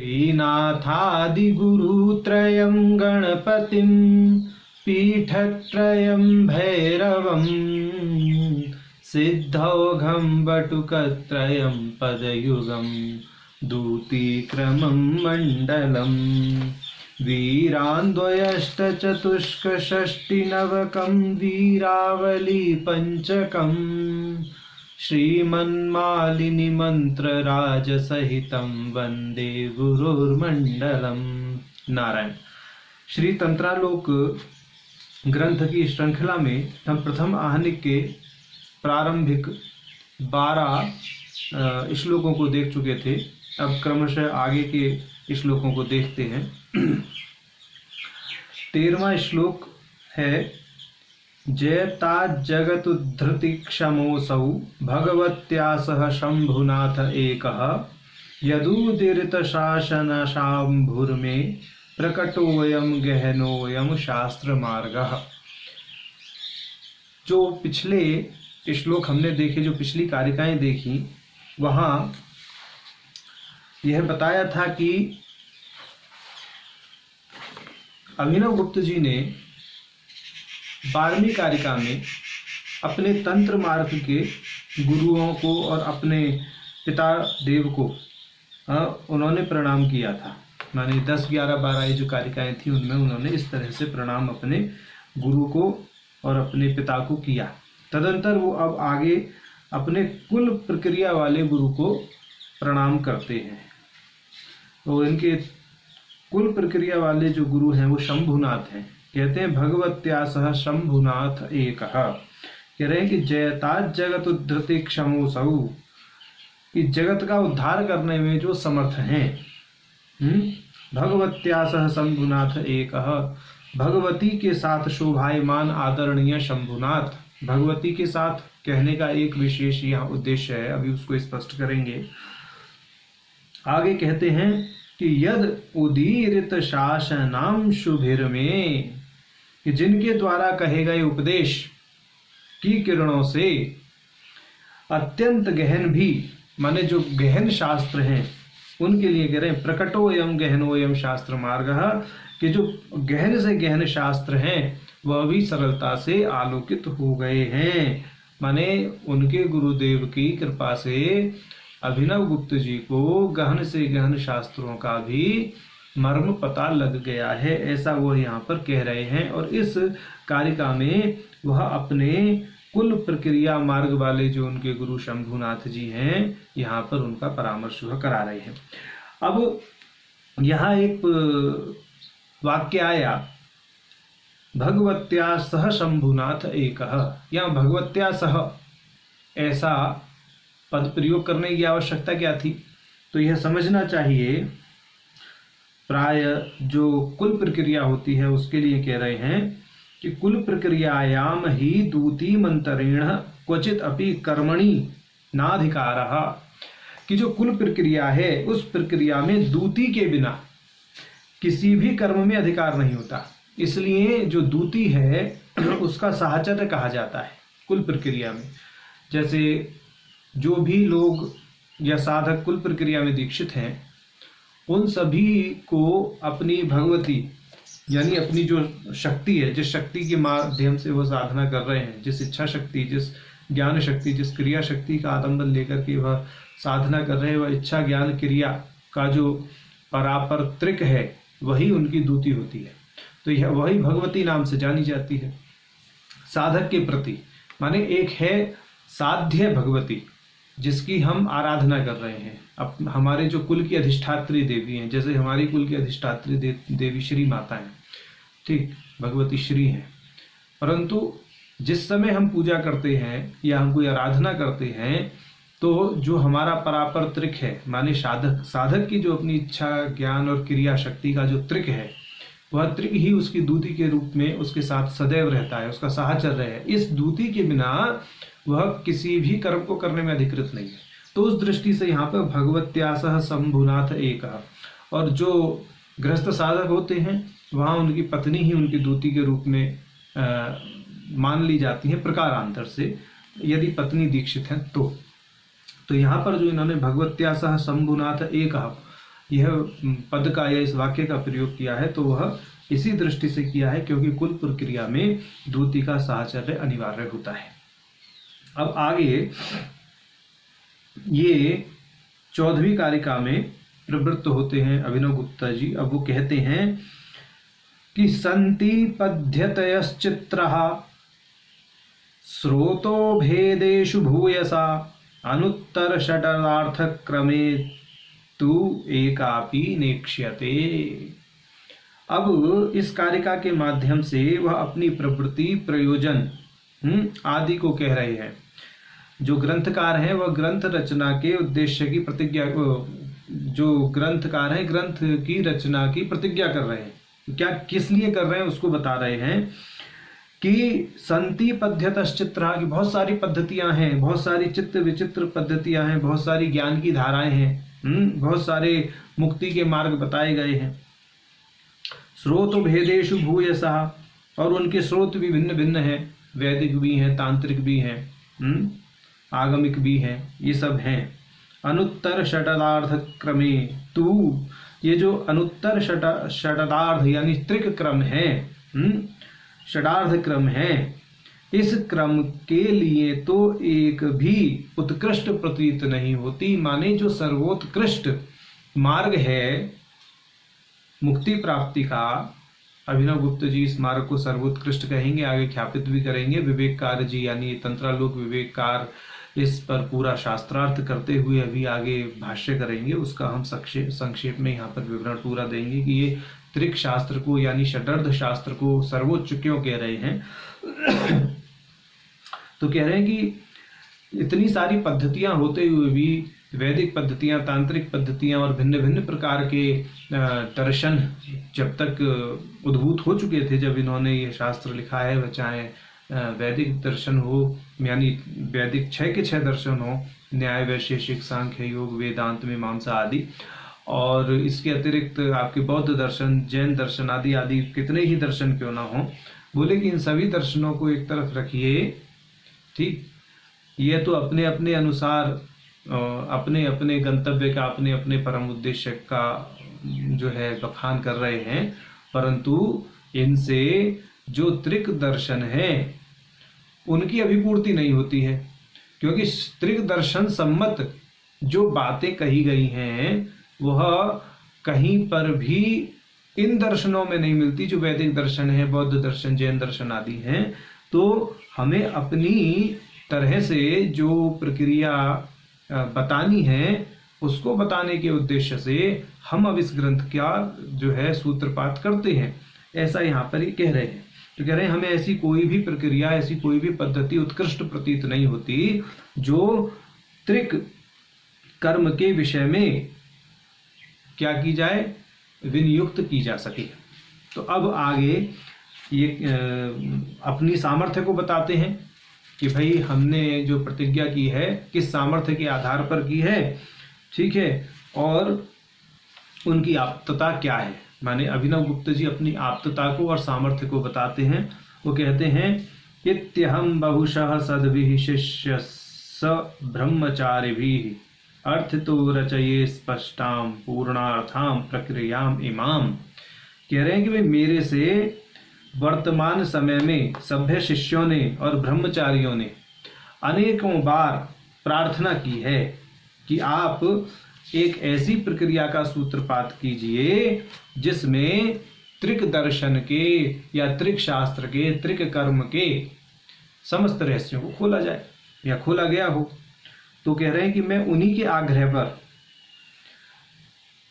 श्रीनाथादिगुरुत्रयं गणपतिं पीठत्रयं भैरवं सिद्धौघं वटुकत्रयं पदयुगं दूतीक्रमं मण्डलम् वीरान्द्वयष्टचतुष्कषष्टिनवकं वीरावली पंचकम् श्रीमन्मालिनी मंत्रराजसहितं वंदे गुरुर्मंडलम्। नारायण। श्री तंत्रालोक ग्रंथ की श्रृंखला में हम प्रथम आहनिक के प्रारंभिक 12 श्लोकों को देख चुके थे। अब क्रमशः आगे के श्लोकों को देखते हैं। 13वां श्लोक है जयता जगतुद्धृति क्षमोऽसौ भगवत्या सह शंभुनाथ एकः यदुदीरित शासनशाम्भुर्मे प्रकटोऽयं गहनोऽयं शास्त्र मार्गः। जो पिछले श्लोक हमने देखे, जो पिछली कारिकाएं देखी, वहाँ यह बताया था कि अभिनव गुप्त जी ने 12वीं कारिका में अपने तंत्र मार्ग के गुरुओं को और अपने पिता देव को उन्होंने प्रणाम किया था। माने 10, 11, 12 जो कारिकाएं थी उनमें उन्होंने इस तरह से प्रणाम अपने गुरु को और अपने पिता को किया। तदंतर वो अब आगे अपने कुल प्रक्रिया वाले गुरु को प्रणाम करते हैं। तो इनके कुल प्रक्रिया वाले जो गुरु हैं वो शंभुनाथ हैं। कहते हैं भगवत्या सह शंभुनाथ एकः। कह रहे हैं कि जयता जगत उद्धृति क्षमोऽसौ, कि जगत का उद्धार करने में जो समर्थ हैं। भगवत्या सह शंभुनाथ एकः, भगवती के साथ शोभायमान आदरणीय शंभुनाथ। भगवती के साथ कहने का एक विशेष यहाँ उद्देश्य है, अभी उसको स्पष्ट करेंगे। आगे कहते हैं कि यद उदीरित शासनाम शुभिर में, कि जिनके द्वारा कहे गए उपदेश की किरणों से अत्यंत गहन भी, माने जो गहन शास्त्र हैं उनके लिए कह रहे हैं प्रकटोऽयं गहनोऽयं शास्त्र मार्गः, कि जो गहन से गहन शास्त्र हैं वह भी सरलता से आलोकित हो गए हैं। माने उनके गुरुदेव की कृपा से अभिनव गुप्त जी को गहन से गहन शास्त्रों का भी मर्म पता लग गया है, ऐसा वो यहाँ पर कह रहे हैं। और इस कारिका में वह अपने कुल प्रक्रिया मार्ग वाले जो उनके गुरु शंभुनाथ जी हैं, यहाँ पर उनका परामर्श वह करा रहे हैं। अब यहाँ एक वाक्य आया भगवत्या सह शंभुनाथ एकः। यहाँ भगवत्या सह ऐसा पद प्रयोग करने की आवश्यकता क्या थी? तो यह समझना चाहिए, प्राय जो कुल प्रक्रिया होती है उसके लिए कह रहे हैं कि कुल प्रक्रियायाम ही दूती मंत्रेण क्वचित अपि कर्मणि नाधिकारः, कि जो कुल प्रक्रिया है उस प्रक्रिया में दूती के बिना किसी भी कर्म में अधिकार नहीं होता। इसलिए जो दूती है उसका साहचर्य कहा जाता है कुल प्रक्रिया में। जैसे जो भी लोग या साधक कुल प्रक्रिया में दीक्षित हैं, उन सभी को अपनी भगवती यानी अपनी जो शक्ति है, जिस शक्ति के माध्यम से वह साधना कर रहे हैं, जिस इच्छा शक्ति, जिस ज्ञान शक्ति, जिस क्रिया शक्ति का आलंबन लेकर के वह साधना कर रहे हैं, वह इच्छा ज्ञान क्रिया का जो परापर्त्रिक है वही उनकी दूती होती है। तो यह वही भगवती नाम से जानी जाती है साधक के प्रति। माने एक है साध्य भगवती जिसकी हम आराधना कर रहे हैं। अब हमारे जो कुल की अधिष्ठात्री देवी हैं, जैसे हमारी कुल की अधिष्ठात्री देवी श्री माता हैं, ठीक, भगवती श्री हैं। परंतु जिस समय हम पूजा करते हैं या हम कोई आराधना करते हैं, तो जो हमारा परापर त्रिक है, माने साधक की जो अपनी इच्छा ज्ञान और क्रिया शक्ति का जो त्रिक है, वह त्रिक ही उसकी दूती के रूप में उसके साथ सदैव रहता है, उसका साहचर्य है। इस दूती के बिना वह किसी भी कर्म को करने में अधिकृत नहीं है। तो उस दृष्टि से यहाँ पर भगवत्या सह शंभुनाथ एकः। और जो गृहस्थ साधक होते हैं वहाँ उनकी पत्नी ही उनकी दूती के रूप में मान ली जाती है प्रकारांतर से, यदि पत्नी दीक्षित है तो यहाँ पर जो इन्होंने भगवत्या सह शंभुनाथ एकः, यह पद का या इस वाक्य का प्रयोग किया है तो वह इसी दृष्टि से किया है क्योंकि कुल प्रक्रिया में द्युति का साहचर्य अनिवार्य होता है। अब आगे ये 14वीं कारिका में प्रवृत्त होते हैं अभिनव गुप्ता जी। अब वो कहते हैं कि संति पद्यतयश्चित्रः स्रोतो भेदेषु भूयसा अनुत्तर षडर्थक्रमे तु एकापि नेक्ष्यते। अब इस कारिका के माध्यम से वह अपनी प्रवृत्ति, प्रयोजन आदि को कह रहे हैं। जो ग्रंथकार हैं वह ग्रंथ रचना के उद्देश्य की प्रतिज्ञा को, जो ग्रंथकार हैं ग्रंथ की रचना की प्रतिज्ञा कर रहे हैं। क्या किस लिए कर रहे हैं उसको बता रहे हैं कि संति पद्धतश्चित्रा की बहुत सारी पद्धतियां हैं, बहुत सारी चित्त विचित्र पद्धतियां हैं, बहुत सारी ज्ञान की धाराएं हैं, बहुत सारे मुक्ति के मार्ग बताए गए हैं। स्रोत भेदेषु भूयसा, और उनके स्रोत भी भिन्न भिन्न हैं, वैदिक भी हैं, तांत्रिक भी हैं, आगमिक भी हैं, ये सब हैं। अनुत्तर षडार्थ क्रमे तू, ये जो अनुत्तर षडार्थ यानी त्रिक क्रम है, षडार्थ क्रम है, इस क्रम के लिए तो एक भी उत्कृष्ट प्रतीत नहीं होती। माने जो सर्वोत्कृष्ट मार्ग है मुक्ति प्राप्ति का, अभिनव गुप्त जी इस मार्ग को सर्वोत्कृष्ट कहेंगे, आगे ख्यापित भी करेंगे। विवेककार जी यानी तंत्रालोक विवेककार इस पर पूरा शास्त्रार्थ करते हुए अभी आगे भाष्य करेंगे, उसका हम संक्षेप में यहाँ पर विवरण पूरा देंगे कि ये त्रिक शास्त्र को यानी षडर्ध शास्त्र को सर्वोच्च क्यों कह रहे हैं। तो कह रहे हैं कि इतनी सारी पद्धतियां होते हुए भी, वैदिक पद्धतियां, तांत्रिक पद्धतियां और भिन्न भिन्न प्रकार के दर्शन जब तक उद्भूत हो चुके थे, जब इन्होंने ये शास्त्र लिखा है, वह चाहे वैदिक दर्शन हो यानी वैदिक 6 के 6 दर्शन हो, न्याय, वैशेषिक, सांख्य, योग, वेदांत, मीमांसा आदि, और इसके अतिरिक्त आपके बौद्ध दर्शन, जैन दर्शन आदि आदि कितने ही दर्शन क्यों ना हो, बोले कि इन सभी दर्शनों को एक तरफ रखिए, ठीक, ये तो अपने अपने अनुसार अपने अपने गंतव्य का, अपने अपने परम उद्देश्य का जो है बखान कर रहे हैं, परंतु इनसे जो त्रिक दर्शन है उनकी अभिपूर्ति नहीं होती है, क्योंकि त्रिक दर्शन सम्मत जो बातें कही गई हैं वह कहीं पर भी इन दर्शनों में नहीं मिलती जो वैदिक दर्शन है, बौद्ध दर्शन, जैन दर्शन आदि हैं। तो हमें अपनी तरह से जो प्रक्रिया बतानी है उसको बताने के उद्देश्य से हम अब इस ग्रंथ का जो है सूत्रपात करते हैं, ऐसा यहाँ पर ही कह रहे हैं। तो कह रहे हैं हमें ऐसी कोई भी प्रक्रिया, ऐसी कोई भी पद्धति उत्कृष्ट प्रतीत नहीं होती जो त्रिक कर्म के विषय में क्या की जाए, विनियुक्त की जा सके। तो अब आगे ये अपनी सामर्थ्य को बताते हैं कि भाई हमने जो प्रतिज्ञा की है किस सामर्थ्य के आधार पर की है, ठीक है, और उनकी आप्तता क्या है। माने अभिनव गुप्त जी अपनी आप्तता को और सामर्थ्य को बताते हैं। वो कहते हैं इत्यहम बहुशः सद्भिः शिष्य स ब्रह्मचारिभिः अर्थितो रचये स्पष्टाम पूर्णार्थाम प्रक्रियाम इमाम। कह रहे हैं कि भाई मेरे से वर्तमान समय में सभ्य शिष्यों ने और ब्रह्मचारियों ने अनेकों बार प्रार्थना की है कि आप एक ऐसी प्रक्रिया का सूत्रपात कीजिए जिसमें त्रिक दर्शन के या त्रिक शास्त्र के, त्रिक कर्म के समस्त रहस्यों को खोला जाए या खोला गया हो। तो कह रहे हैं कि मैं उन्हीं के आग्रह पर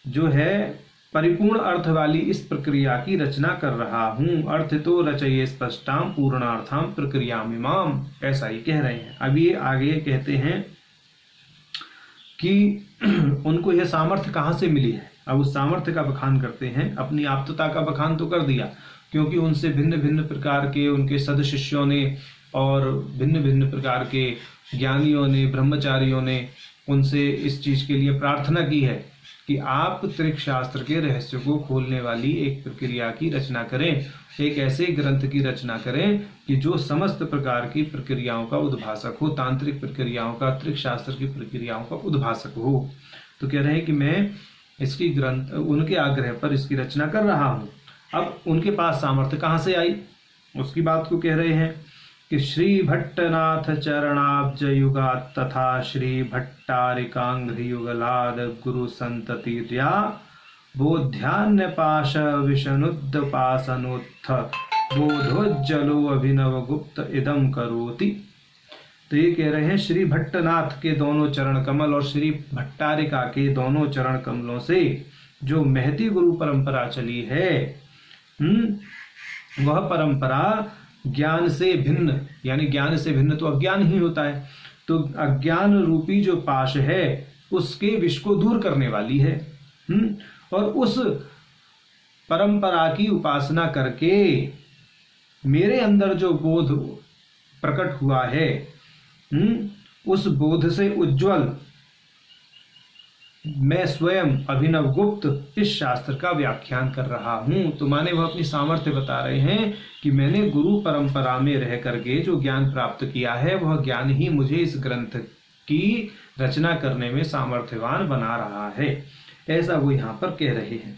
जो है परिपूर्ण अर्थ वाली इस प्रक्रिया की रचना कर रहा हूं। अर्थ तो रचये स्पष्टाम पूर्णार्थाम प्रक्रियामिमाम, ऐसा ही कह रहे हैं। अब ये आगे कहते हैं कि उनको यह सामर्थ्य कहाँ से मिली है। अब उस सामर्थ्य का बखान करते हैं। अपनी आप्तता का बखान तो कर दिया, क्योंकि उनसे भिन्न भिन्न प्रकार के उनके सद शिष्यों ने और भिन्न भिन्न प्रकार के ज्ञानियों ने, ब्रह्मचारियों ने उनसे इस चीज के लिए प्रार्थना की है कि आप त्रिक शास्त्र के रहस्य को खोलने वाली एक प्रक्रिया की रचना करें, एक ऐसे ग्रंथ की रचना करें कि जो समस्त प्रकार की प्रक्रियाओं का उद्भासक हो, तांत्रिक प्रक्रियाओं का, त्रिक शास्त्र की प्रक्रियाओं का उद्भासक हो। तो कह रहे हैं कि मैं इसकी ग्रंथ उनके आग्रह पर इसकी रचना कर रहा हूँ। अब उनके पास सामर्थ्य कहाँ से आई, उसकी बात को कह रहे हैं कि श्री भट्टनाथ चरणाब्ज युगात् तथा श्री भट्टारिकांघ्रि युगलाद गुरु संततिर्या बोध्यान्य पाश विषनुद्पासनोत्थ बोधोज्जलो अभिनव गुप्त इदम करोति। तो ये कह रहे हैं श्री भट्टनाथ के दोनों चरण कमल और श्री भट्टारिका के दोनों चरण कमलों से जो महती गुरु परंपरा चली है, वह परंपरा ज्ञान से भिन्न, यानी ज्ञान से भिन्न तो अज्ञान ही होता है, तो अज्ञान रूपी जो पाश है उसके विष को दूर करने वाली है। और उस परंपरा की उपासना करके मेरे अंदर जो बोध प्रकट हुआ है, उस बोध से उज्ज्वल मैं स्वयं अभिनव गुप्त इस शास्त्र का व्याख्यान कर रहा हूं। तो माने वह अपनी सामर्थ्य बता रहे हैं कि मैंने गुरु परंपरा में रह करके जो ज्ञान प्राप्त किया है, वह ज्ञान ही मुझे इस ग्रंथ की रचना करने में सामर्थ्यवान बना रहा है, ऐसा वो यहाँ पर कह रहे हैं।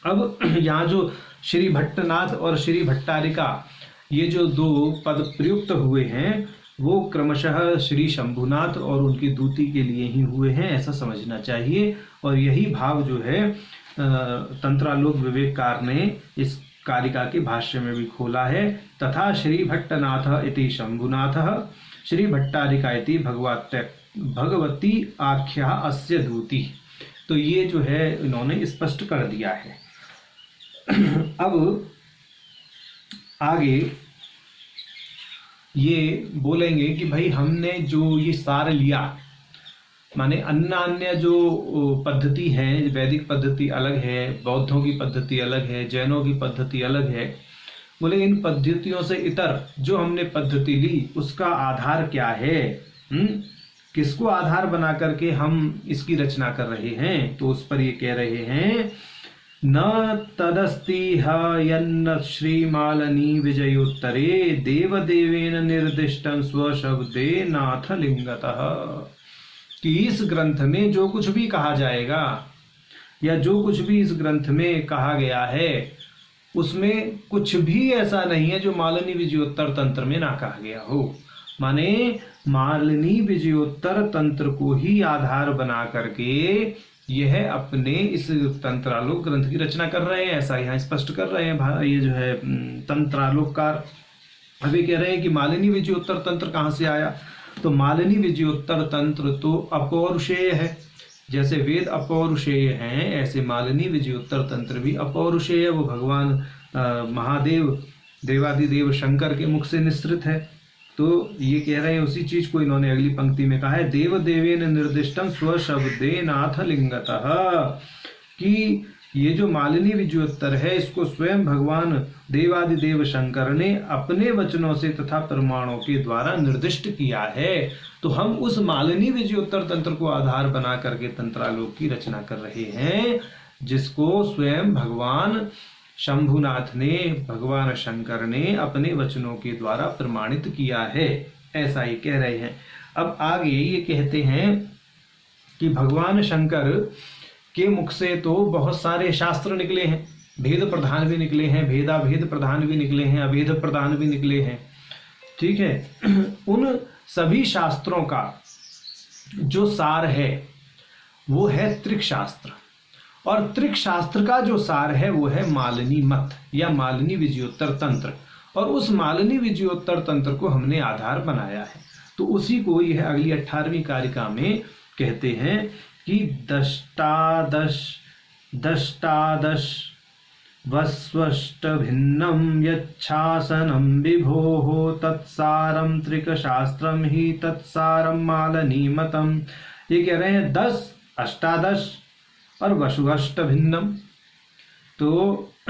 अब यहाँ जो श्री भट्टनाथ और श्री भट्टारिका ये जो दो पद प्रयुक्त हुए हैं, वो क्रमशः श्री शंभुनाथ और उनकी दूती के लिए ही हुए हैं, ऐसा समझना चाहिए। और यही भाव जो है तंत्रालोक विवेककार ने इस कारिका के भाष्य में भी खोला है। तथा श्री भट्टनाथ इति शंभुनाथ श्री भट्टारिका इति भगवती आख्या अस्य दूती। तो ये जो है इन्होंने स्पष्ट कर दिया है। अब आगे ये बोलेंगे कि भाई हमने जो ये सार लिया, माने अन्य जो पद्धति है, वैदिक पद्धति अलग है, बौद्धों की पद्धति अलग है, जैनों की पद्धति अलग है। बोले इन पद्धतियों से इतर जो हमने पद्धति ली उसका आधार क्या है, किसको आधार बना करके हम इसकी रचना कर रहे हैं। तो उस पर ये कह रहे हैं न तदस्ति यन्न श्रीमालनी विजयोत्तरे देवदेवेन निर्दिष्टं स्वशब्दे नाथ लिंगतः। कि इस ग्रंथ में जो कुछ भी कहा जाएगा या जो कुछ भी इस ग्रंथ में कहा गया है, उसमें कुछ भी ऐसा नहीं है जो मालिनी विजयोत्तर तंत्र में ना कहा गया हो। माने मालिनी विजयोत्तर तंत्र को ही आधार बना करके यह अपने इस तंत्रालोक ग्रंथ की रचना कर रहे हैं, ऐसा यहाँ स्पष्ट कर रहे हैं। ये जो है तंत्रालोककार अभी कह रहे हैं कि मालिनी विजयोत्तर तंत्र कहाँ से आया। तो मालिनी विजयोत्तर तंत्र तो अपौरुषेय है, जैसे वेद अपौरुषेय हैं ऐसे मालिनी विजयोत्तर तंत्र भी अपौरुषेय है। वो भगवान महादेव देवादिदेव शंकर के मुख से निसृत है। तो ये कह रहे हैं उसी चीज को इन्होंने अगली पंक्ति में कहा है, देव देवेन निर्दिष्टम स्वशब्दे नाथ लिंगतः। कि ये जो मालिनी विजयोत्तर है इसको स्वयं भगवान देवादिदेव शंकर ने अपने वचनों से तथा प्रमाणों के द्वारा निर्दिष्ट किया है। तो हम उस मालिनी विजयोत्तर तंत्र को आधार बना करके तंत्रालोक की रचना कर रहे हैं, जिसको स्वयं भगवान शंभुनाथ ने, भगवान शंकर ने अपने वचनों के द्वारा प्रमाणित किया है, ऐसा ही कह रहे हैं। अब आगे ये कहते हैं कि भगवान शंकर के मुख से तो बहुत सारे शास्त्र निकले हैं, भेद प्रधान भी निकले हैं, भेदाभेद प्रधान भी निकले हैं, अभेद प्रधान भी निकले हैं। ठीक है, उन सभी शास्त्रों का जो सार है वो है त्रिक शास्त्र, और त्रिक शास्त्र का जो सार है वो है मालिनी मत या मालिनी विजयोत्तर तंत्र। और उस मालिनी विजयोत्तर तंत्र को हमने आधार बनाया है। तो उसी को यह अगली 18वीं कारिका में कहते हैं कि दष्टादश वस्वष्ट भिन्नम यच्छासनम विभोः तत्सारम त्रिक शास्त्रम ही तत्सारम मालिनी मतम। ये कह रहे हैं 10, अष्टादश और वसुअष्ट भिन्नम। तो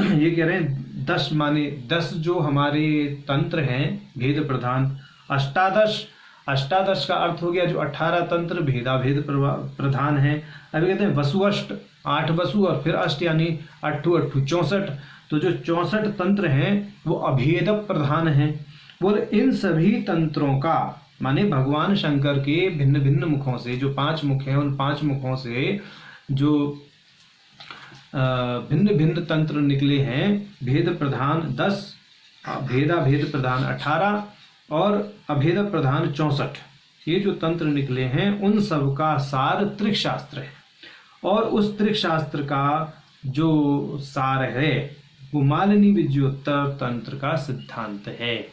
ये कह रहे हैं 10 माने 10 जो हमारे तंत्र हैं भेद प्रधान, अष्टादश का अर्थ हो गया जो 18 तंत्र भेदाभेद प्रधान है। अभी कहते हैं वसुअष्ट, 8 वसु और फिर अष्ट यानी 8 64। तो जो 64 तंत्र हैं वो अभेद प्रधान हैं। बोल इन सभी तंत्रों का माने भगवान शंकर के भिन्न भिन्न मुखों से, जो 5 मुख हैं उन 5 मुखों से जो भिन्न भिन्न तंत्र निकले हैं, भेद प्रधान 10, भेदा भेद प्रधान 18 और अभेद प्रधान 64, ये जो तंत्र निकले हैं उन सब का सार त्रिक शास्त्र है। और उस त्रिक शास्त्र का जो सार है वो मालिनी विजयोत्तर तंत्र का सिद्धांत है,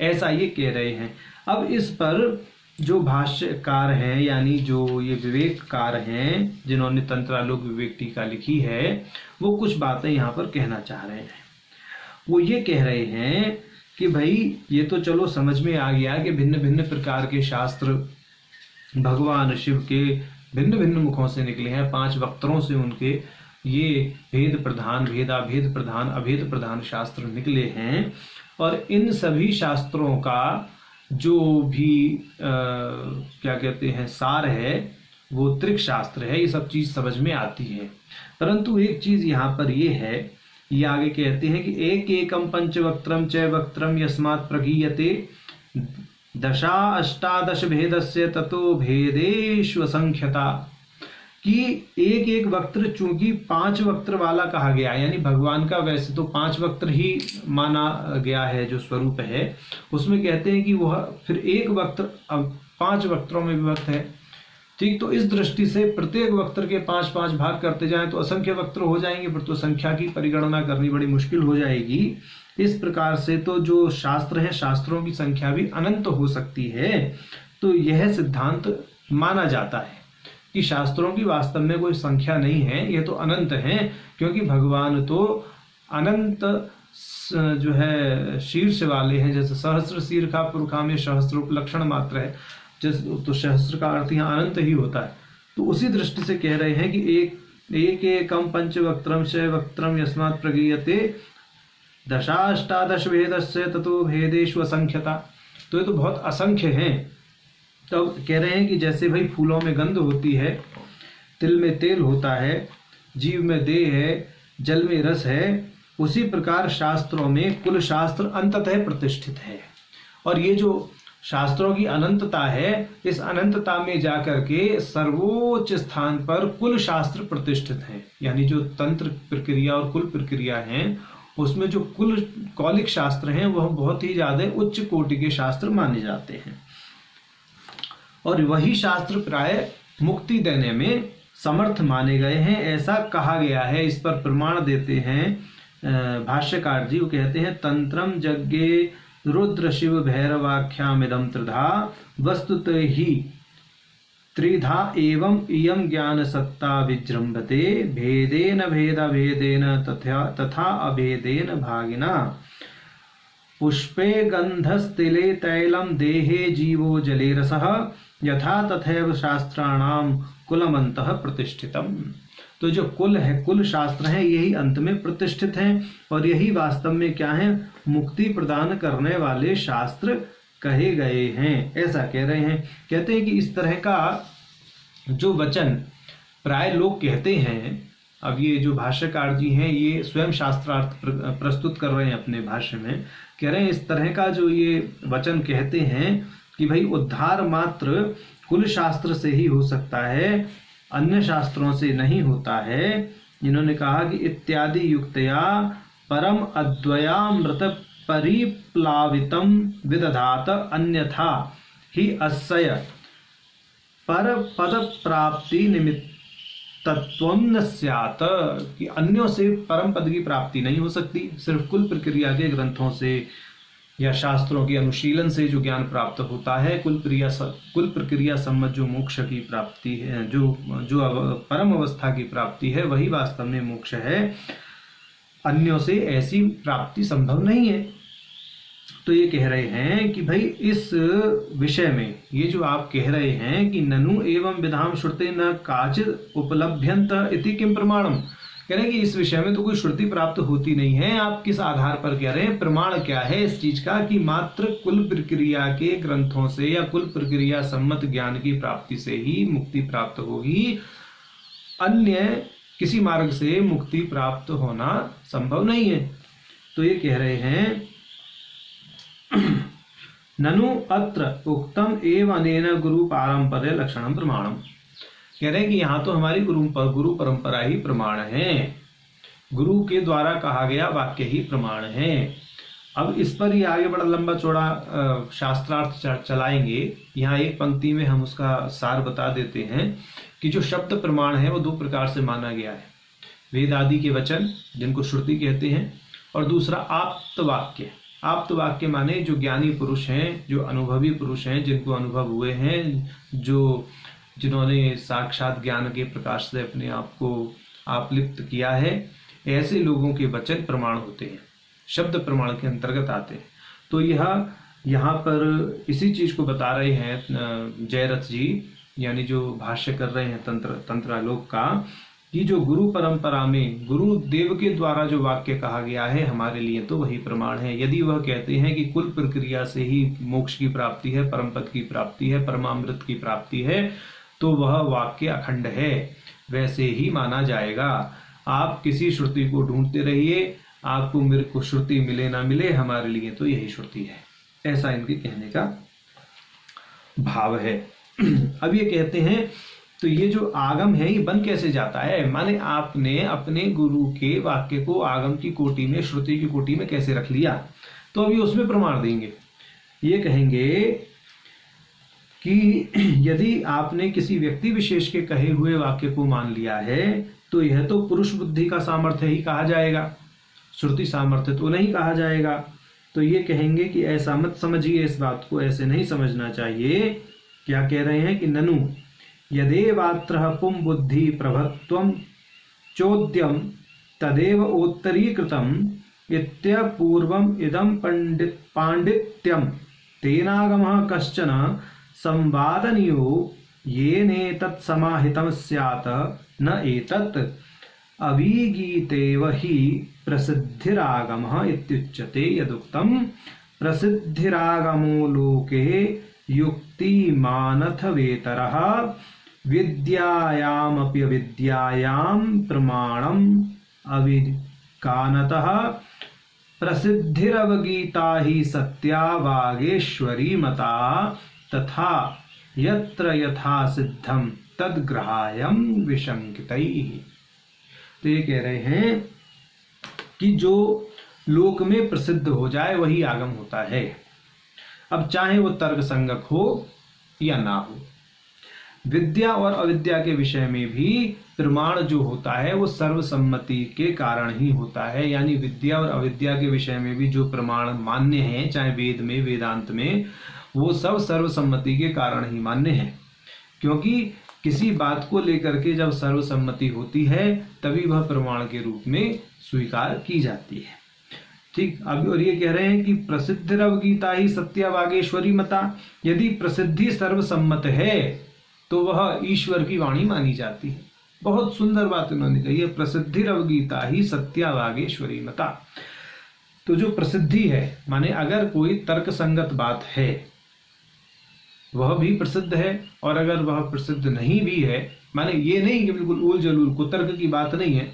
ऐसा ये कह रहे हैं। अब इस पर जो भाष्यकार हैं यानी जो ये विवेककार हैं जिन्होंने तंत्रालोक विवेक टीका लिखी है, वो कुछ बातें यहाँ पर कहना चाह रहे हैं। वो ये कह रहे हैं कि भाई ये तो चलो समझ में आ गया कि भिन्न भिन्न प्रकार के शास्त्र भगवान शिव के भिन्न भिन्न मुखों से निकले हैं, 5 वक्तरों से उनके ये भेद प्रधान, भेदाभेद प्रधान, अभेद प्रधान शास्त्र निकले हैं। और इन सभी शास्त्रों का जो भी क्या कहते हैं सार है वो त्रिक शास्त्र है, ये सब चीज समझ में आती है। परंतु एक चीज यहाँ पर ये है, ये आगे कहते हैं कि एक एकम पंचवक्त्रम च वक्त्रम यस्मात् प्रगीयते दशा अष्टादश भेदस्य ततो भेदेष्व संख्यता, कि एक एक वक्त्र चूंकि 5 वक्त्र वाला कहा गया, यानी भगवान का वैसे तो 5 वक्त्र ही माना गया है जो स्वरूप है, उसमें कहते हैं कि वह फिर एक वक्त्र अब 5 वक्त्रों में विभक्त है। ठीक, तो इस दृष्टि से प्रत्येक वक्त्र के 5-5 भाग करते जाएं तो असंख्य वक्त्र हो जाएंगे, फिर तो संख्या की परिगणना करनी बड़ी मुश्किल हो जाएगी। इस प्रकार से तो जो शास्त्र है, शास्त्रों की संख्या भी अनंत हो सकती है। तो यह सिद्धांत माना जाता है कि शास्त्रों की वास्तव में कोई संख्या नहीं है, ये तो अनंत है, क्योंकि भगवान तो अनंत जो है शीर्ष वाले हैं। जैसे सहस्र शीर का पुरुषा में सहस्र उपलक्षण मात्र है, जैसे तो सहस्र का अर्थ यहाँ अनंत ही होता है। तो उसी दृष्टि से कह रहे हैं कि एक एकम पंचवक्त्रम च वक्त्रम यस्मात् प्रगीयते दशाष्टादश भेदस्य ततो भेदेषु असंख्यता। तो ये तो बहुत असंख्य हैं। तो कह रहे हैं कि जैसे भाई फूलों में गंध होती है, तिल में तेल होता है, जीव में देह है, जल में रस है, उसी प्रकार शास्त्रों में कुल शास्त्र अंततः प्रतिष्ठित है। और ये जो शास्त्रों की अनंतता है, इस अनंतता में जाकर के सर्वोच्च स्थान पर कुल शास्त्र प्रतिष्ठित हैं। यानी जो तंत्र प्रक्रिया और कुल प्रक्रिया हैं, उसमें जो कुल कौलिक शास्त्र हैं वह बहुत ही ज्यादा उच्च कोटि के शास्त्र माने जाते हैं। और वही शास्त्र प्राय मुक्ति देने में समर्थ माने गए हैं, ऐसा कहा गया है। इस पर प्रमाण देते हैं भाष्यकार जी, वो कहते हैं तंत्रम यज्ञे रुद्र शिव भैरवाख्यामिदं त्रिधा वस्तुतः ही त्रिधा एवं इयं ज्ञान सत्ता विजृंभते भेदेन भेदाभेदेन तथा अभेदेन भागिना पुष्पे गंधस्तिले तैलम देहे जीवो जले रसः यथा तथैव शास्त्राणाम कुलमन्तः प्रतिष्ठितम। तो जो कुल है, कुल शास्त्र है, यही अंत में प्रतिष्ठित हैं और यही वास्तव में क्या है, मुक्ति प्रदान करने वाले शास्त्र कहे गए हैं, ऐसा कह रहे हैं। कहते हैं कि इस तरह का जो वचन प्राय लोग कहते हैं, अब ये जो भाष्यकार जी हैं ये स्वयं शास्त्रार्थ प्रस्तुत कर रहे हैं अपने भाष्य में, कह रहे हैं इस तरह का जो ये वचन कहते हैं कि भाई उद्धार मात्र कुल शास्त्र से ही हो सकता है, अन्य शास्त्रों से नहीं होता है। इन्होंने कहा कि इत्यादि युक्तया परम अद्वयामृत परिप्लावितम विदधात अन्यथा ही अस्य पर पद प्राप्ति निमित्तत्वं न स्यात्, कि अन्यों से परम पद की प्राप्ति नहीं हो सकती, सिर्फ कुल प्रक्रिया के ग्रंथों से या शास्त्रों के अनुशीलन से जो ज्ञान प्राप्त होता है, कुल प्रक्रिया सम्मत जो मोक्ष की प्राप्ति है, जो परम अवस्था की प्राप्ति है, वही वास्तव में मोक्ष है। अन्यों से ऐसी प्राप्ति संभव नहीं है। तो ये कह रहे हैं कि भाई इस विषय में ये जो आप कह रहे हैं कि ननु एवं विधाम श्रुते न काचित उपलभ्यंत इति किम प्रमाणम, कह रहे हैं कि इस विषय में तो कोई श्रुति प्राप्त होती नहीं है। आप किस आधार पर कह रहे हैं, प्रमाण क्या है इस चीज का कि मात्र कुल प्रक्रिया के ग्रंथों से या कुल प्रक्रिया सम्मत ज्ञान की प्राप्ति से ही मुक्ति प्राप्त होगी, अन्य किसी मार्ग से मुक्ति प्राप्त होना संभव नहीं है। तो ये कह रहे हैं ननु अत्र उक्तम एव अनेन गुरु पारंपर्य लक्षणम प्रमाणम, कह रहे हैं कि यहाँ तो हमारी गुरु परंपरा ही प्रमाण है। गुरु के द्वारा कहा गया वाक्य ही प्रमाण है। अब इस पर ही आगे बड़ा लंबा चौड़ा शास्त्रार्थ चलाएंगे। यहाँ एक पंक्ति में हम उसका सार बता देते हैं कि जो शब्द प्रमाण है वो दो प्रकार से माना गया है। वेद आदि के वचन जिनको श्रुति कहते हैं, और दूसरा आप्त वाक्य। आप्त वाक्य माने जो ज्ञानी पुरुष हैं, जो अनुभवी पुरुष हैं, जिनको अनुभव हुए हैं, जिन्होंने साक्षात ज्ञान के प्रकाश से अपने आप को आपलिप्त किया है, ऐसे लोगों के वचन प्रमाण होते हैं, शब्द प्रमाण के अंतर्गत आते हैं। तो यह यहाँ पर इसी चीज को बता रहे हैं जयरथ जी, यानी जो भाष्य कर रहे हैं तंत्रालोक का, कि जो गुरु परंपरा में गुरु देव के द्वारा जो वाक्य कहा गया है हमारे लिए तो वही प्रमाण है। यदि वह कहते हैं कि कुल प्रक्रिया से ही मोक्ष की प्राप्ति है, परम पद की प्राप्ति है, परमामृत की प्राप्ति है, तो वह वाक्य अखंड है, वैसे ही माना जाएगा। आप किसी श्रुति को ढूंढते रहिए, आपको मेरे को श्रुति मिले ना मिले, हमारे लिए तो यही श्रुति है, ऐसा इनके कहने का भाव है। अब ये कहते हैं तो ये जो आगम है ये बन कैसे जाता है, माने आपने अपने गुरु के वाक्य को आगम की कोटि में, श्रुति की कोटि में कैसे रख लिया। तो अभी उसमें प्रमाण देंगे। ये कहेंगे कि यदि आपने किसी व्यक्ति विशेष के कहे हुए वाक्य को मान लिया है तो यह तो पुरुष बुद्धि का सामर्थ्य ही कहा जाएगा, श्रुति सामर्थ्य तो नहीं कहा जाएगा। तो ये कहेंगे कि ऐसा मत समझिए, इस बात को ऐसे नहीं समझना चाहिए। क्या कह रहे हैं कि ननु यदेवात्र पुं बुद्धि प्रभत्वं चोद्यम तदेव उत्तरीकृतम इत्यपूर्वम इदं पांडित्यम तेनागमः कश्चन संवादनीयो येनेतत् समाहितं स्यात् न एतत् अभिगीतेव हि प्रसिद्धिरागमः इत्युच्यते। यदुक्तं प्रसिद्धिरागमो लोके युक्तिमानथ वेतरः विद्यायामपि अविद्यायां प्रमाणम् अविकानतः प्रसिद्धिरवगीता ही सत्या वागेश्वरी मता तथा यत्र यथा सिद्धम तद्ग्रहायम विशंकितैः। तो ये कह रहे हैं कि जो लोक में प्रसिद्ध हो जाए वही आगम होता है। अब चाहे वो तर्क संगत हो या ना हो, विद्या और अविद्या के विषय में भी प्रमाण जो होता है वो सर्वसम्मति के कारण ही होता है। यानी विद्या और अविद्या के विषय में भी जो प्रमाण मान्य हैं, चाहे वेद में, वेदांत में, वो सब सर्वसम्मति के कारण ही मान्य है। क्योंकि किसी बात को लेकर के जब सर्वसम्मति होती है तभी वह प्रमाण के रूप में स्वीकार की जाती है। ठीक। अब और ये कह रहे हैं कि प्रसिद्धिरवगीता ही सत्या वागेश्वरी मता। यदि प्रसिद्धि सर्वसम्मत है तो वह ईश्वर की वाणी मानी जाती है। बहुत सुंदर बात उन्होंने कही है, प्रसिद्धिरवगीता ही सत्या वागेश्वरी मता। तो जो प्रसिद्धि है माने अगर कोई तर्क संगत बात है वह भी प्रसिद्ध है, और अगर वह प्रसिद्ध नहीं भी है, माने ये नहीं कि बिल्कुल उल जलूल कुतर्क की बात नहीं है,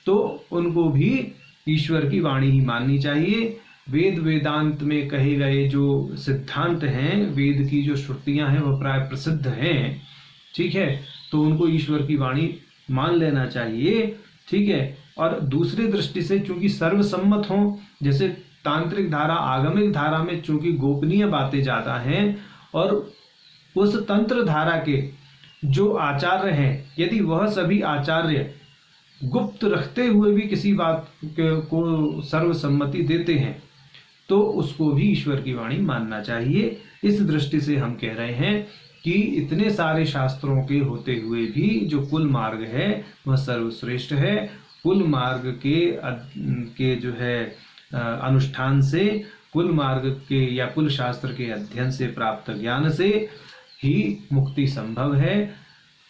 तो उनको भी ईश्वर की वाणी ही माननी चाहिए। वेद वेदांत में कहे गए जो सिद्धांत हैं, वेद की जो श्रुतियां हैं वह प्राय प्रसिद्ध हैं, ठीक है, तो उनको ईश्वर की वाणी मान लेना चाहिए। ठीक है। और दूसरी दृष्टि से चूंकि सर्वसम्मत हो, जैसे तांत्रिक धारा, आगमिक धारा में चूंकि गोपनीय बातें ज्यादा हैं, और उस तंत्र धारा के जो आचार्य हैं, यदि वह सभी आचार्य गुप्त रखते हुए भी किसी बात को सर्वसम्मति देते हैं तो उसको भी ईश्वर की वाणी मानना चाहिए। इस दृष्टि से हम कह रहे हैं कि इतने सारे शास्त्रों के होते हुए भी जो कुल मार्ग है वह सर्वश्रेष्ठ है। कुल मार्ग के जो है अनुष्ठान से, कुल मार्ग के या कुल शास्त्र के अध्ययन से प्राप्त ज्ञान से ही मुक्ति संभव है,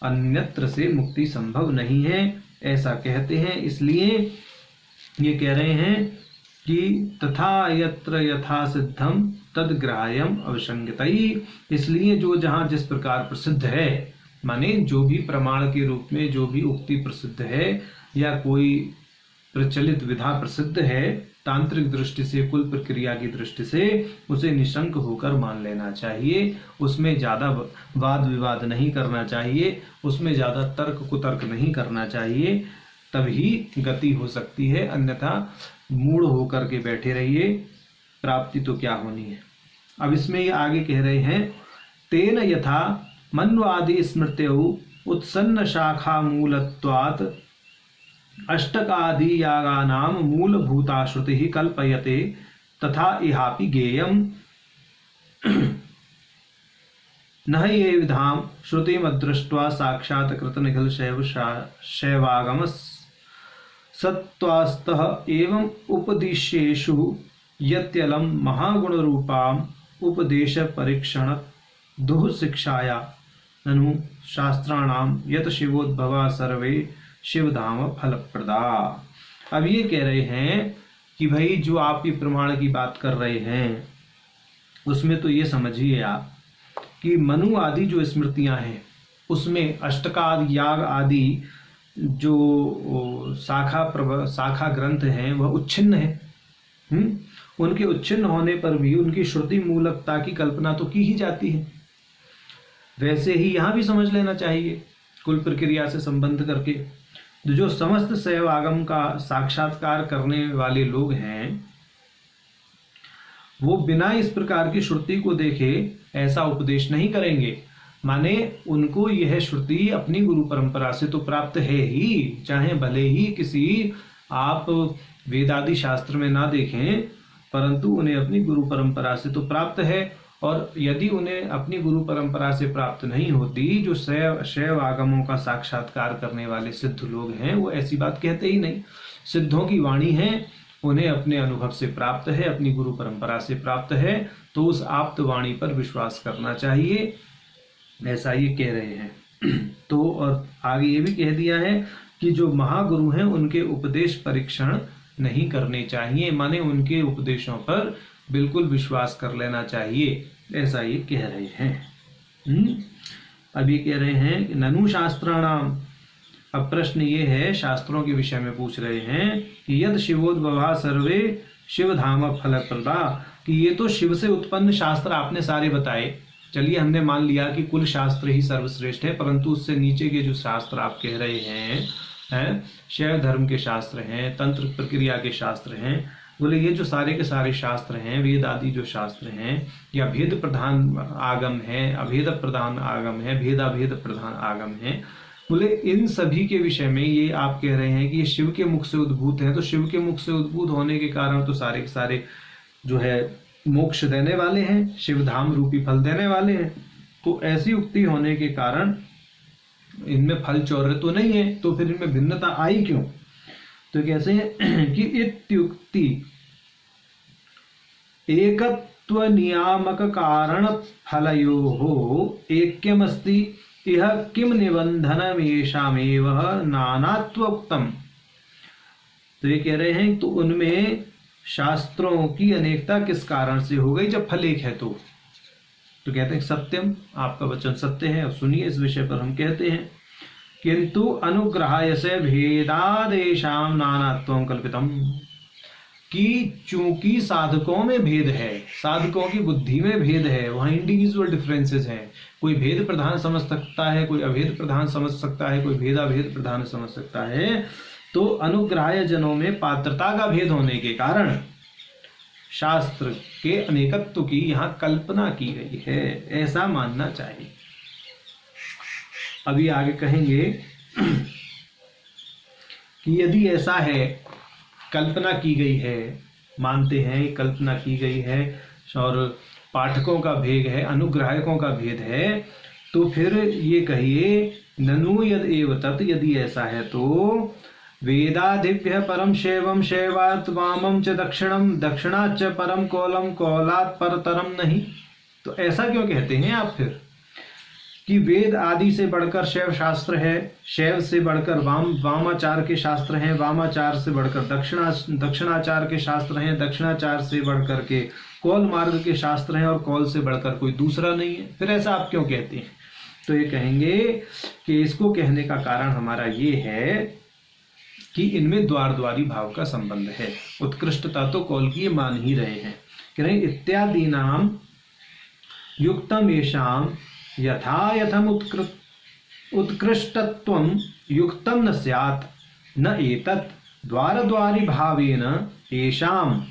अन्यत्र से मुक्ति संभव नहीं है, ऐसा कहते हैं। इसलिए ये कह रहे हैं कि तथा यत्र यथा सिद्धम तद्ग्राह्यम अवशंकितैः। इसलिए जो जहाँ जिस प्रकार प्रसिद्ध है, माने जो भी प्रमाण के रूप में जो भी उक्ति प्रसिद्ध है या कोई प्रचलित विधा प्रसिद्ध है, तांत्रिक दृष्टि से, कुल प्रक्रिया की दृष्टि से उसे निशंक होकर मान लेना चाहिए। उसमें ज्यादा वाद विवाद नहीं करना चाहिए, उसमें ज्यादा तर्क कुतर्क नहीं करना चाहिए। तभी गति हो सकती है, अन्यथा मूढ़ होकर के बैठे रहिए, प्राप्ति तो क्या होनी है। अब इसमें ये आगे कह रहे हैं, तेन यथा मन्वादि स्मृत्यौ उत्सन्न शाखा मूलत्वात् अष्टकादि यागानां मूलभूता श्रुतिः कल्पयते तथा इहापि गेयम् न ये विधाम श्रुतिमदृष्ट्वा साक्षात् कृतनिखिल शैवागम सत्वास्तः एवं उपदिश्येषु यत्यलं महागुणरूपाम् उपदेश परीक्षण दुःशिक्षाया ननु शास्त्राणां यत शिवोद्भवा सर्वे शिवधाम फलप्रदा। अब ये कह रहे हैं कि भाई जो आप ये प्रमाण की बात कर रहे हैं उसमें तो ये समझिए आप कि मनु आदि जो स्मृतियां हैं उसमें अष्टकाद याग आदि जो शाखा ग्रंथ हैं वह उच्छिन्न है। उनके उच्छिन्न होने पर भी उनकी श्रुति मूलकता की कल्पना तो की ही जाती है। वैसे ही यहाँ भी समझ लेना चाहिए कुल प्रक्रिया से संबंध करके जो समस्त शैव आगम का साक्षात्कार करने वाले लोग हैं वो बिना इस प्रकार की श्रुति को देखे ऐसा उपदेश नहीं करेंगे। माने उनको यह श्रुति अपनी गुरु परंपरा से तो प्राप्त है ही, चाहे भले ही किसी आप वेदादि शास्त्र में ना देखें, परंतु उन्हें अपनी गुरु परंपरा से तो प्राप्त है। और यदि उन्हें अपनी गुरु परंपरा से प्राप्त नहीं होती, जो शैव आगमों का साक्षात्कार करने वाले सिद्ध लोग हैं वो ऐसी बात कहते ही नहीं। सिद्धों की वाणी है, उन्हें अपने अनुभव से प्राप्त है, अपनी गुरु परंपरा से प्राप्त है, तो उस आप्त वाणी पर विश्वास करना चाहिए, ऐसा ये कह रहे हैं। तो और आगे ये भी कह दिया है कि जो महागुरु हैं उनके उपदेश परीक्षण नहीं करने चाहिए, माने उनके उपदेशों पर बिल्कुल विश्वास कर लेना चाहिए, ऐसा ये कह रहे हैं। अब ये कह रहे हैं कि ननु शास्त्राणाम, अब प्रश्न ये है शास्त्रों के विषय में पूछ रहे हैं कि यद शिवोद्भवा सर्वे शिवधाम फलप्रदा, कि ये तो शिव से उत्पन्न शास्त्र आपने सारे बताए, चलिए हमने मान लिया कि कुल शास्त्र ही सर्वश्रेष्ठ है, परंतु उससे नीचे के जो शास्त्र आप कह रहे हैं शैव धर्म के शास्त्र हैं, तंत्र प्रक्रिया के शास्त्र हैं, बोले ये जो सारे के सारे शास्त्र हैं, वेद आदि जो शास्त्र हैं, या भेद प्रधान आगम है, अभेद प्रधान आगम है, भेदाभेद प्रधान आगम है, बोले इन सभी के विषय में ये आप कह रहे हैं कि ये शिव के मुख से उद्भूत हैं, तो शिव के मुख से उद्भूत होने के कारण तो सारे के सारे जो है मोक्ष देने वाले हैं, शिवधाम रूपी फल देने वाले हैं। तो ऐसी उक्ति होने के कारण इनमें फल चौर्य तो नहीं है, तो फिर इनमें भिन्नता आई क्यों? तो कैसे हैं कि इत्युक्ति एकत्व नियामक कारण फलयोः ऐक्यमस्ति इह किम निबंधनमेषामेव नानात्वोक्तम्। तो ये कह रहे हैं तो उनमें शास्त्रों की अनेकता किस कारण से हो गई जब फल एक है तो कहते हैं सत्यम, आपका वचन सत्य है। अब सुनिए इस विषय पर हम कहते हैं किंतु अनुग्रहाय से भेदादेशाम नानात्वं कल्पितम, कि चूंकि साधकों में भेद है, साधकों की बुद्धि में भेद है, वहाँ इंडिविजुअल डिफरेंसेस हैं, कोई भेद प्रधान समझ सकता है, कोई अभेद प्रधान समझ सकता है, कोई भेदाभेद प्रधान समझ सकता है, तो अनुग्राह्य जनों में पात्रता का भेद होने के कारण शास्त्र के अनेकत्व की यहाँ कल्पना की गई है, ऐसा मानना चाहिए। अभी आगे कहेंगे कि यदि ऐसा है, कल्पना की गई है, मानते हैं कल्पना की गई है और पाठकों का भेद है, अनुग्राहकों का भेद है, तो फिर ये कहिए ननु यद एव तत्, यदि ऐसा है तो वेदादिभ्य परम शैवम शैवात् वामम च दक्षिणम दक्षिणाच्च परम कौलम कौलात् परतरम नहीं। तो ऐसा क्यों कहते हैं आप फिर कि वेद आदि से बढ़कर शैव शास्त्र है, शैव से बढ़कर वामाचार के शास्त्र हैं, वामाचार से बढ़कर दक्षिणाचार के शास्त्र हैं, दक्षिणाचार से बढ़कर के कौल मार्ग के शास्त्र हैं, और कौल से बढ़कर कोई दूसरा नहीं है। फिर ऐसा आप क्यों कहते हैं? तो ये कहेंगे कि इसको कहने का कारण हमारा ये है कि इनमें द्वारद्वारी भाव का संबंध है। उत्कृष्टता तो कौल की मान ही रहे हैं, कह रहे इत्यादि नाम युक्तम येषाम यथा यथम उत्कृष्टत्वम युक्तम न स्यात् न एतत् द्वारद्वारि भावेन येषाम्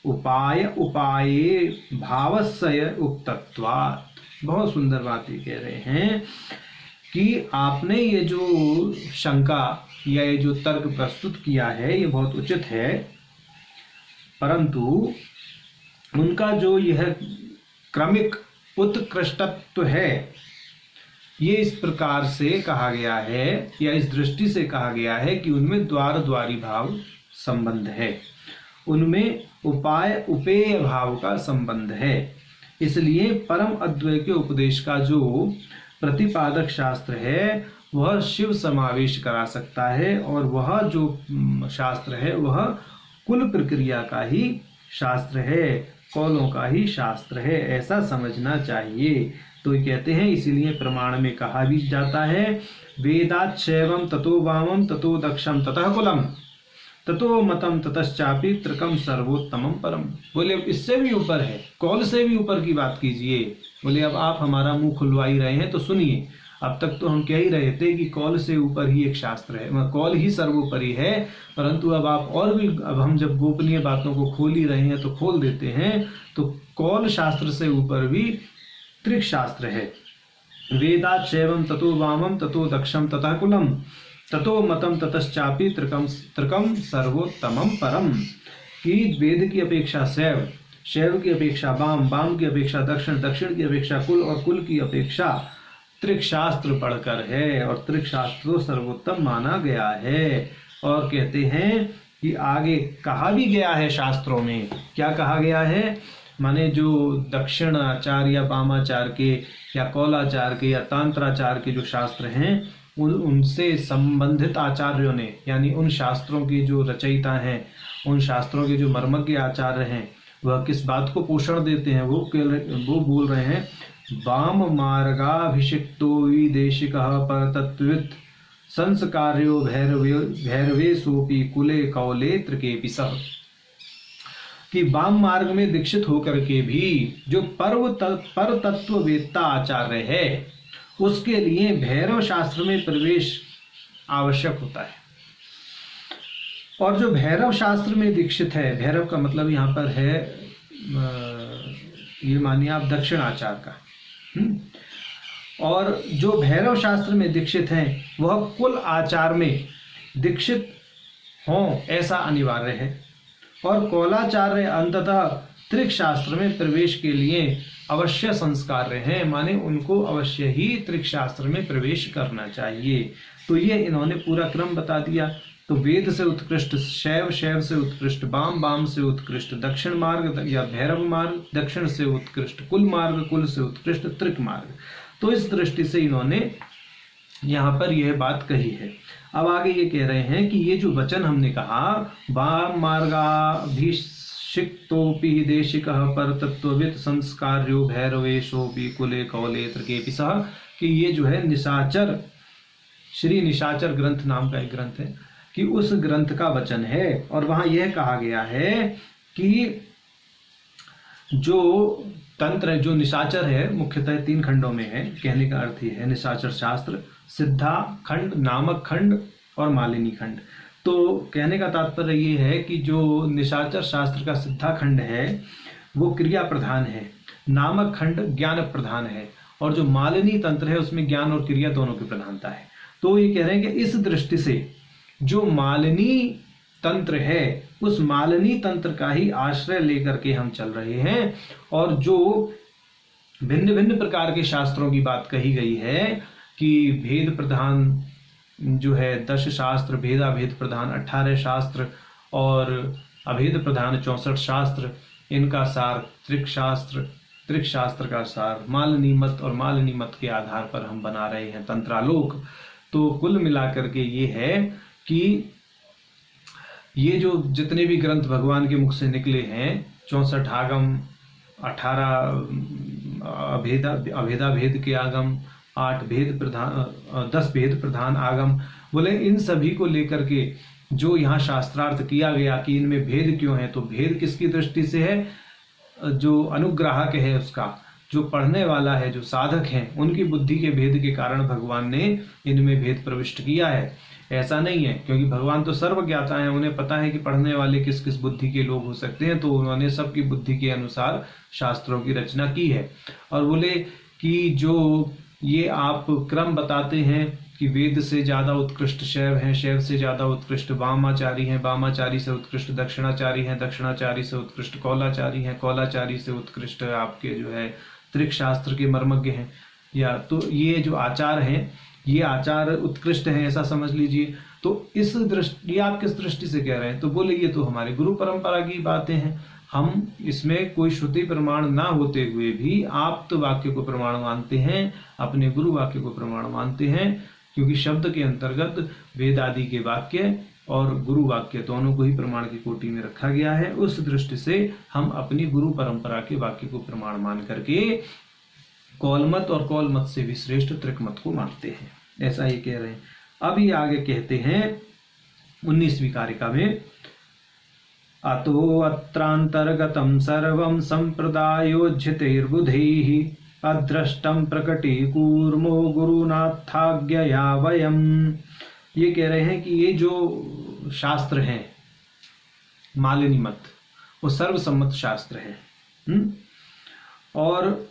उपाय उपाये भावस्य उक्तत्वात्। बहुत सुंदर बात ये कह रहे हैं कि आपने ये जो शंका या ये जो तर्क प्रस्तुत किया है ये बहुत उचित है, परंतु उनका जो यह क्रमिक उत्कृष्टत्व है ये इस प्रकार से कहा गया है या इस दृष्टि से कहा गया है कि उनमें द्वार द्वारी भाव संबंध है, उनमें उपाय उपेय भाव का संबंध है। इसलिए परम अद्वय के उपदेश का जो प्रतिपादक शास्त्र है वह शिव समावेश करा सकता है, और वह जो शास्त्र है वह कुल प्रक्रिया का ही शास्त्र है, कौलों का ही शास्त्र है, ऐसा समझना चाहिए। तो ये कहते हैं इसीलिए प्रमाण में कहा भी जाता है वेदात् शैवम ततो वामम ततो दक्षम ततः कुलम ततो मतम ततश्चापि त्रिकम सर्वोत्तमम परम। बोले इससे भी ऊपर है, कौल से भी ऊपर की बात कीजिए। बोले अब आप हमारा मुंह खुलवा ही रहे हैं तो सुनिए। अब तक तो हम कह ही रहे थे कि कौल से ऊपर ही एक शास्त्र है, कौल ही सर्वोपरि है, परंतु अब आप और भी, अब हम जब गोपनीय बातों को खोल ही रहे हैं तो खोल देते हैं। तो कौल शास्त्र से ऊपर भी त्रिक शास्त्र है। वेदात् शैवम ततो वामम ततो दक्षम ततः कुलम ततो मतम ततश्चापि त्रिकम सर्वोत्तमम परम। कि वेद की अपेक्षा शैव, शैव की अपेक्षा वाम, वाम की अपेक्षा दक्षिण, दक्षिण की अपेक्षा कुल, और कुल की अपेक्षा त्रिक शास्त्र पढ़कर है, और त्रिक शास्त्र तो सर्वोत्तम माना गया है। और कहते हैं कि आगे कहा भी गया है शास्त्रों में, क्या कहा गया है, माने जो दक्षिणाचार या वामाचार के या कौलाचार के या तांत्राचार के जो शास्त्र हैं उनसे संबंधित आचार्यों ने, यानी उन शास्त्रों की जो रचयिता हैं, उन शास्त्रों के जो मर्मज्ञ आचार्य हैं, वह किस बात को पोषण देते हैं, वो बोल रहे हैं वाम मार्गाभिषिक्तो विदेशिकः परतत्त्वित् संस्कार्यो भैरवे सोपि कुले कौले त्रिकेपि सः। कि वाम मार्ग में दीक्षित होकर के भी जो पर तत्ववेत्ता आचार्य है उसके लिए भैरव शास्त्र में प्रवेश आवश्यक होता है। और जो भैरव शास्त्र में दीक्षित है, भैरव का मतलब यहाँ पर है ये मानिए आप दक्षिण आचार का, और जो भैरव शास्त्र में दीक्षित हैं वह कुल आचार में दीक्षित हों ऐसा अनिवार्य है। और कौलाचार्य अंततः त्रिक शास्त्र में प्रवेश के लिए अवश्य संस्कार्य हैं, माने उनको अवश्य ही त्रिक शास्त्र में प्रवेश करना चाहिए। तो ये इन्होंने पूरा क्रम बता दिया। तो वेद से उत्कृष्ट शैव, शैव से उत्कृष्ट वाम, वाम से उत्कृष्ट दक्षिण मार्ग या भैरव मार्ग, दक्षिण से उत्कृष्ट कुल मार्ग, कुल से उत्कृष्ट त्रिक मार्ग। तो इस दृष्टि से इन्होंने यहाँ पर यह बात कही है। अब आगे ये कह रहे हैं कि ये जो वचन हमने कहा वाम मार्गाभिषिक्तोपि देशिकः परतत्त्ववित् संस्कार्यो भैरवेशोपि कुले कौले त्रिकेपि सः, कि ये जो है निशाचर, श्री निशाचर ग्रंथ नाम का एक ग्रंथ है, कि उस ग्रंथ का वचन है। और वहां यह कहा गया है कि जो तंत्र, जो निशाचर है, मुख्यतः 3 खंडों में है। कहने का अर्थ ये है निशाचर शास्त्र, सिद्धा खंड, नामक खंड और मालिनी खंड। तो कहने का तात्पर्य ये है कि जो निशाचर शास्त्र का सिद्धा खंड है वो क्रिया प्रधान है, नामक खंड ज्ञान प्रधान है, और जो मालिनी तंत्र है उसमें ज्ञान और क्रिया दोनों की प्रधानता है। तो ये कह रहे हैं कि इस दृष्टि से जो मालिनी तंत्र है उस मालिनी तंत्र का ही आश्रय लेकर के हम चल रहे हैं। और जो भिन्न भिन्न प्रकार के शास्त्रों की बात कही गई है कि भेद प्रधान जो है 10 शास्त्र, भेदाभेद प्रधान 18 शास्त्र और अभेद प्रधान 64 शास्त्र, इनका सार त्रिक शास्त्र, त्रिक शास्त्र का सार मालिनी मत, और मालिनी मत के आधार पर हम बना रहे हैं तंत्रालोक। तो कुल मिलाकर के ये है कि ये जो जितने भी ग्रंथ भगवान के मुख से निकले हैं, 64 आगम, 18 अभेदाभेद के आगम, 8 भेद प्रधान, 10 भेद प्रधान आगम, बोले इन सभी को लेकर के जो यहाँ शास्त्रार्थ किया गया कि इनमें भेद क्यों है, तो भेद किसकी दृष्टि से है, जो अनुग्राहक है उसका, जो पढ़ने वाला है, जो साधक हैं, उनकी बुद्धि के भेद के कारण भगवान ने इनमें भेद प्रविष्ट किया है। ऐसा नहीं है, क्योंकि भगवान तो सर्वज्ञाता हैं, उन्हें पता है कि पढ़ने वाले किस किस बुद्धि के लोग हो सकते हैं, तो उन्होंने सबकी बुद्धि के अनुसार शास्त्रों की रचना की है। और बोले कि जो ये आप क्रम बताते हैं कि वेद से ज्यादा उत्कृष्ट शैव हैं, शैव से ज्यादा उत्कृष्ट वामाचारी हैं, वामाचारी से उत्कृष्ट दक्षिणाचारी हैं, दक्षिणाचारी से उत्कृष्ट कौलाचारी हैं, कौलाचारी से उत्कृष्ट आपके जो है त्रिक शास्त्र के मर्मज्ञ हैं, या तो ये जो आचार हैं ये आचार उत्कृष्ट हैं, ऐसा समझ लीजिए। तो इस दृष्टि, ये आप किस दृष्टि से कह रहे हैं? तो बोले ये तो हमारे गुरु परंपरा की बातें हैं, हम इसमें कोई श्रुति प्रमाण ना होते हुए भी आप तो वाक्य को प्रमाण मानते हैं, अपने गुरु वाक्य को प्रमाण मानते हैं, क्योंकि शब्द के अंतर्गत वेद आदि के वाक्य और गुरु वाक्य दोनों को ही प्रमाण की कोटि में रखा गया है। उस दृष्टि से हम अपनी गुरु परंपरा के वाक्य को प्रमाण मान करके कौलमत और कौलमत से भी श्रेष्ठ त्रिकमत को मानते हैं, ऐसा ये कह रहे हैं। अब ये आगे कहते हैं 19वीं कारिका में, अतो अत्रांतर्गतम सर्वं संप्रदायोज्झितैर्बुधैः अदृष्टं प्रकटीकूर्मो गुरुनाथाज्ञया वयम्। ये कह रहे हैं कि ये जो शास्त्र हैं मालिनी मत, वो सर्वसम्मत शास्त्र है, और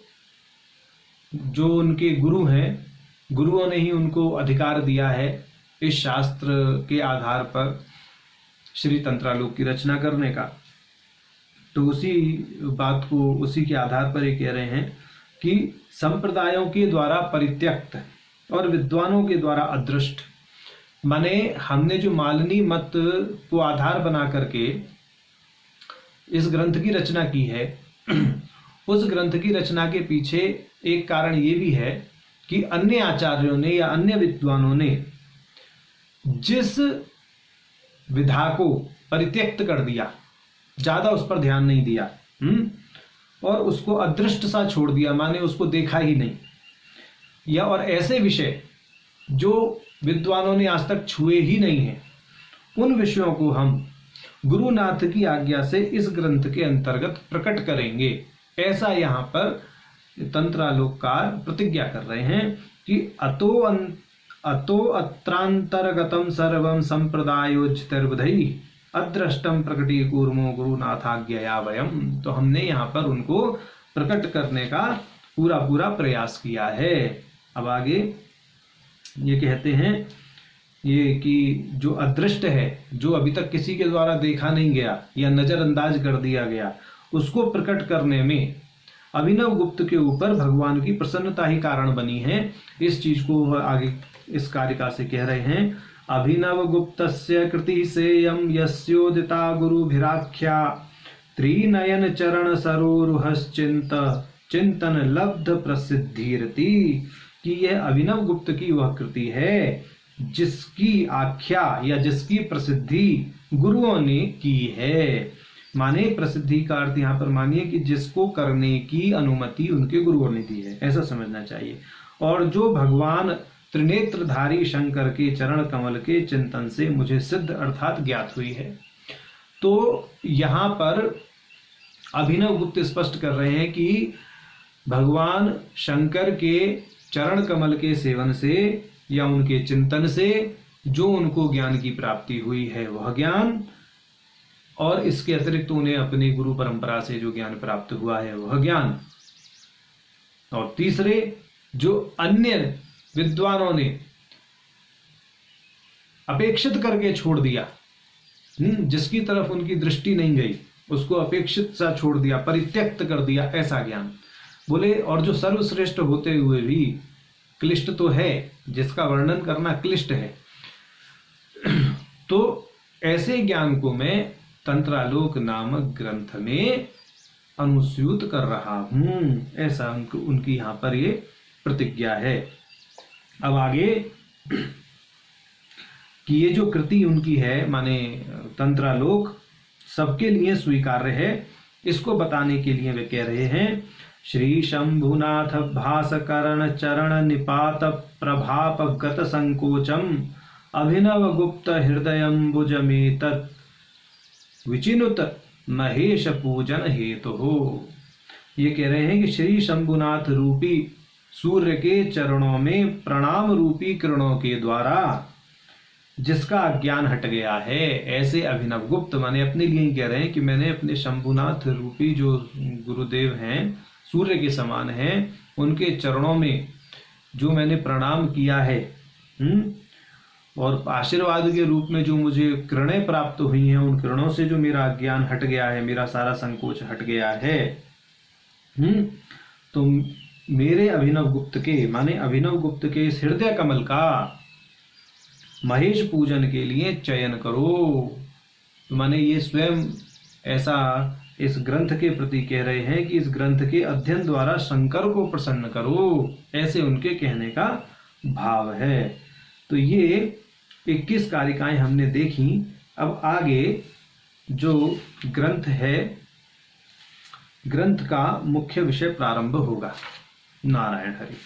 जो उनके गुरु हैं, गुरुओं ने ही उनको अधिकार दिया है इस शास्त्र के आधार पर श्री तंत्रालोक की रचना करने का। तो उसी बात को, उसी के आधार पर ये कह रहे हैं कि संप्रदायों के द्वारा परित्यक्त और विद्वानों के द्वारा अदृष्ट, माने हमने जो मालिनी मत को आधार बना करके इस ग्रंथ की रचना की है, उस ग्रंथ की रचना के पीछे एक कारण ये भी है कि अन्य आचार्यों ने या अन्य विद्वानों ने जिस विधा को परित्यक्त कर दिया, ज्यादा उस पर ध्यान नहीं दिया, और उसको अदृष्ट सा छोड़ दिया, माने उसको देखा ही नहीं, या और ऐसे विषय जो विद्वानों ने आज तक छुए ही नहीं हैं, उन विषयों को हम गुरुनाथ की आज्ञा से इस ग्रंथ के अंतर्गत प्रकट करेंगे। ऐसा यहाँ पर तंत्रालोककार प्रतिज्ञा कर रहे हैं कि अतो अत्रांतर्गतम सर्वं संप्रदायोज्झितैर्बुधैः अदृष्टं प्रकटीकूर्मो गुरुनाथाज्ञया वयम्। तो हमने यहाँ पर उनको प्रकट करने का पूरा पूरा प्रयास किया है। अब आगे ये कहते हैं ये कि जो अदृष्ट है, जो अभी तक किसी के द्वारा देखा नहीं गया या नजरअंदाज कर दिया गया, उसको प्रकट करने में अभिनव गुप्त के ऊपर भगवान की प्रसन्नता ही कारण बनी है। इस चीज को आगे इस कारिका से कह रहे हैं, अभिनव गुप्तस्य कृति सेयं यस्योदिता गुरुभिराख्या त्रिनयन चरण सरोरुहश्चिंत चिंतन लब्ध प्रसिद्धिरति। कि यह अभिनव गुप्त की वह कृति है जिसकी आख्या या जिसकी प्रसिद्धि गुरुओं ने की है। माने प्रसिद्धि का अर्थ यहाँ पर मानिए कि जिसको करने की अनुमति उनके गुरुओं ने दी है, ऐसा समझना चाहिए। और जो भगवान त्रिनेत्रधारी शंकर के चरण कमल के चिंतन से मुझे सिद्ध अर्थात ज्ञात हुई है। तो यहाँ पर अभिनव गुप्त स्पष्ट कर रहे हैं कि भगवान शंकर के चरण कमल के सेवन से या उनके चिंतन से जो उनको ज्ञान की प्राप्ति हुई है वह ज्ञान, और इसके अतिरिक्त उन्हें अपनी गुरु परंपरा से जो ज्ञान प्राप्त हुआ है वह ज्ञान, और तीसरे जो अन्य विद्वानों ने अपेक्षित करके छोड़ दिया, जिसकी तरफ उनकी दृष्टि नहीं गई, उसको अपेक्षित सा छोड़ दिया, परित्यक्त कर दिया, ऐसा ज्ञान बोले। और जो सर्वश्रेष्ठ होते हुए भी क्लिष्ट तो है, जिसका वर्णन करना क्लिष्ट है, तो ऐसे ज्ञान को मैं तंत्रालोक नामक ग्रंथ में अनुस्यूत कर रहा हूं, ऐसा उनकी यहां पर ये प्रतिज्ञा है। अब आगे कि ये जो कृति उनकी है, माने तंत्रालोक सबके लिए स्वीकार्य है, इसको बताने के लिए वे कह रहे हैं, श्री शंभुनाथ भासकरण चरण निपात प्रभापगत संकोचम अभिनव गुप्त हृदयंबुज में तत् विचिनुत महेश पूजन हेतु हो। ये कह रहे हैं कि श्री शंभुनाथ रूपी सूर्य के चरणों में प्रणाम रूपी किरणों के द्वारा जिसका अज्ञान हट गया है। ऐसे अभिनव गुप्त माने अपने लिए ही कह रहे हैं कि मैंने अपने शंभुनाथ रूपी जो गुरुदेव हैं, सूर्य के समान हैं, उनके चरणों में जो मैंने प्रणाम किया है, और आशीर्वाद के रूप में जो मुझे किरणें प्राप्त हुई हैं, उन किरणों से जो मेरा अज्ञान हट गया है, मेरा सारा संकोच हट गया है, तो मेरे अभिनव गुप्त के माने अभिनव गुप्त के इस हृदय कमल का महेश पूजन के लिए चयन करो। तो माने ये स्वयं ऐसा इस ग्रंथ के प्रति कह रहे हैं कि इस ग्रंथ के अध्ययन द्वारा शंकर को प्रसन्न करो, ऐसे उनके कहने का भाव है। तो ये 21 कारिकाएं हमने देखी। अब आगे जो ग्रंथ है, ग्रंथ का मुख्य विषय प्रारंभ होगा। नारायण हरि।